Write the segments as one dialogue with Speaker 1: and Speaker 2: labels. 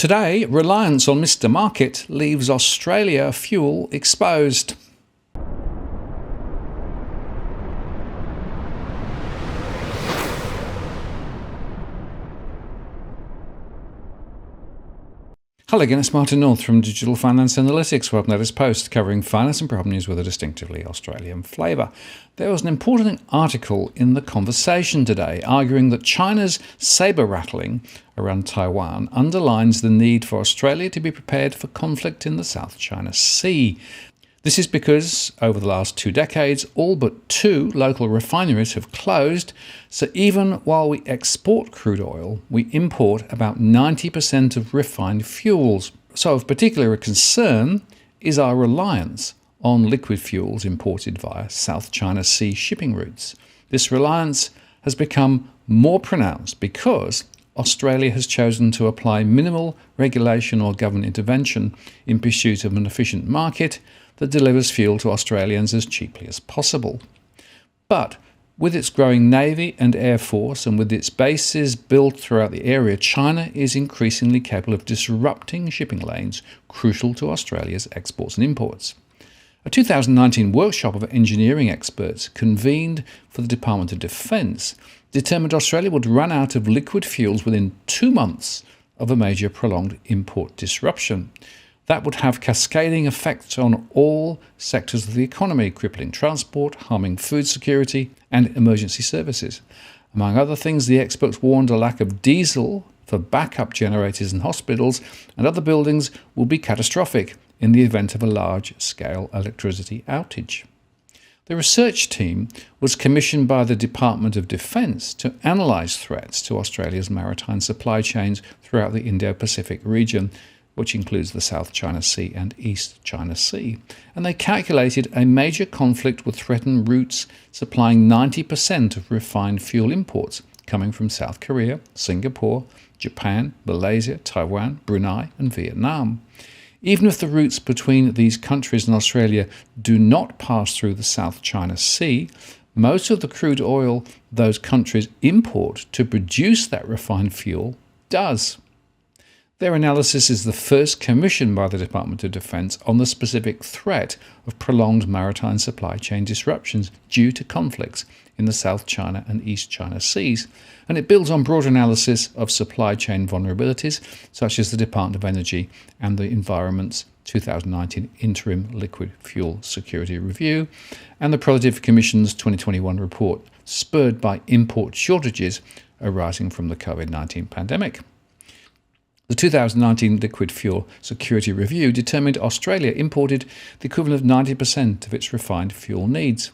Speaker 1: Today, reliance on Mr. Market leaves Australia fuel exposed. Hello again, it's Martin North from Digital Finance Analytics, web latest post covering finance and problem news with a distinctively Australian flavour. There was an important article in The Conversation today arguing that China's sabre-rattling around Taiwan underlines the need for Australia to be prepared for conflict in the South China Sea. This is because, over the last 2 decades, all but 2 local refineries have closed, so even while we export crude oil, we import about 90% of refined fuels. So of particular concern is our reliance on liquid fuels imported via South China Sea shipping routes. This reliance has become more pronounced because Australia has chosen to apply minimal regulation or government intervention in pursuit of an efficient market that delivers fuel to Australians as cheaply as possible. But with its growing Navy and Air Force and with its bases built throughout the area, China is increasingly capable of disrupting shipping lanes crucial to Australia's exports and imports. A 2019 workshop of engineering experts convened for the Department of Defence determined Australia would run out of liquid fuels within 2 months of a major prolonged import disruption. That would have cascading effects on all sectors of the economy, crippling transport, harming food security and emergency services. Among other things, the experts warned a lack of diesel for backup generators in hospitals and other buildings will be catastrophic in the event of a large-scale electricity outage. The research team was commissioned by the Department of Defence to analyse threats to Australia's maritime supply chains throughout the Indo-Pacific region, which includes the South China Sea and East China Sea. And they calculated a major conflict would threaten routes supplying 90% of refined fuel imports coming from South Korea, Singapore, Japan, Malaysia, Taiwan, Brunei and Vietnam. Even if the routes between these countries and Australia do not pass through the South China Sea, most of the crude oil those countries import to produce that refined fuel does. Their analysis is the first commissioned by the Department of Defence on the specific threat of prolonged maritime supply chain disruptions due to conflicts in the South China and East China Seas, and it builds on broad analysis of supply chain vulnerabilities such as the Department of Energy and the Environment's 2019 Interim Liquid Fuel Security Review and the Productivity Commission's 2021 report, spurred by import shortages arising from the COVID-19 pandemic. The 2019 Liquid Fuel Security Review determined Australia imported the equivalent of 90% of its refined fuel needs.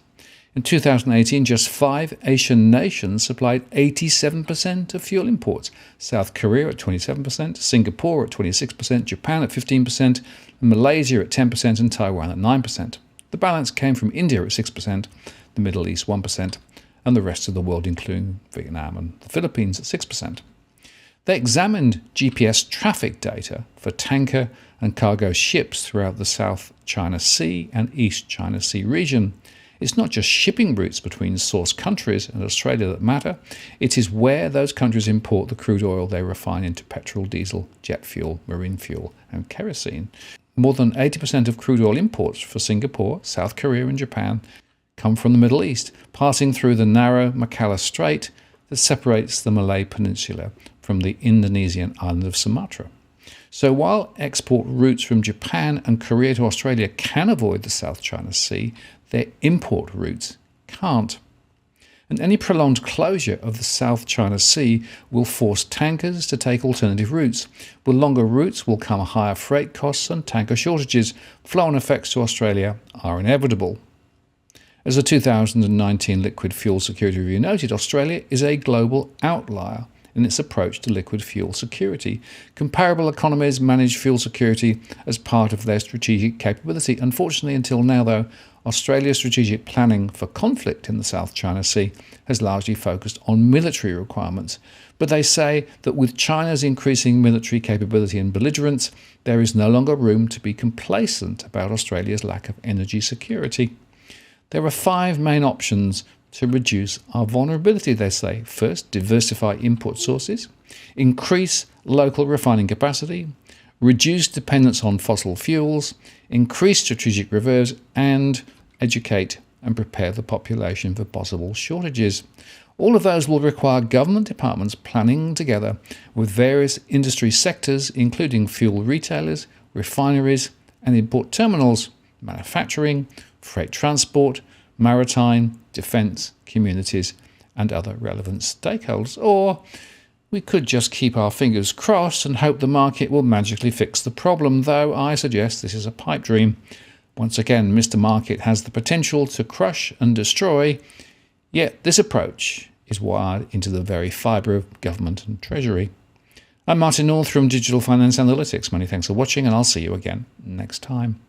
Speaker 1: In 2018, just 5 Asian nations supplied 87% of fuel imports: South Korea at 27%, Singapore at 26%, Japan at 15%, Malaysia at 10% and Taiwan at 9%. The balance came from India at 6%, the Middle East 1%, and the rest of the world including Vietnam and the Philippines at 6%. They examined GPS traffic data for tanker and cargo ships throughout the South China Sea and East China Sea region. It's not just shipping routes between source countries and Australia that matter, it is where those countries import the crude oil they refine into petrol, diesel, jet fuel, marine fuel and kerosene. More than 80% of crude oil imports for Singapore, South Korea and Japan come from the Middle East, passing through the narrow Malacca Strait that separates the Malay Peninsula from the Indonesian island of Sumatra. So while export routes from Japan and Korea to Australia can avoid the South China Sea, their import routes can't. And any prolonged closure of the South China Sea will force tankers to take alternative routes. With longer routes will come higher freight costs and tanker shortages. Flow-on effects to Australia are inevitable. As the 2019 Liquid Fuel Security Review noted, Australia is a global outlier in its approach to liquid fuel security. Comparable economies manage fuel security as part of their strategic capability. Unfortunately, until now, though, Australia's strategic planning for conflict in the South China Sea has largely focused on military requirements. But they say that with China's increasing military capability and belligerence, there is no longer room to be complacent about Australia's lack of energy security. There are 5 main options to reduce our vulnerability, they say. First, diversify import sources. increase local refining capacity, reduce dependence on fossil fuels, increase strategic reserves, and educate and prepare the population for possible shortages. All of those will require government departments planning together with various industry sectors, including fuel retailers, refineries and import terminals, manufacturing, freight transport, maritime, defence, communities and other relevant stakeholders. Or we could just keep our fingers crossed and hope the market will magically fix the problem, though I suggest this is a pipe dream. Once again, Mr. Market has the potential to crush and destroy, yet this approach is wired into the very fibre of government and treasury. I'm Martin North from Digital Finance Analytics. Many thanks for watching, and I'll see you again next time.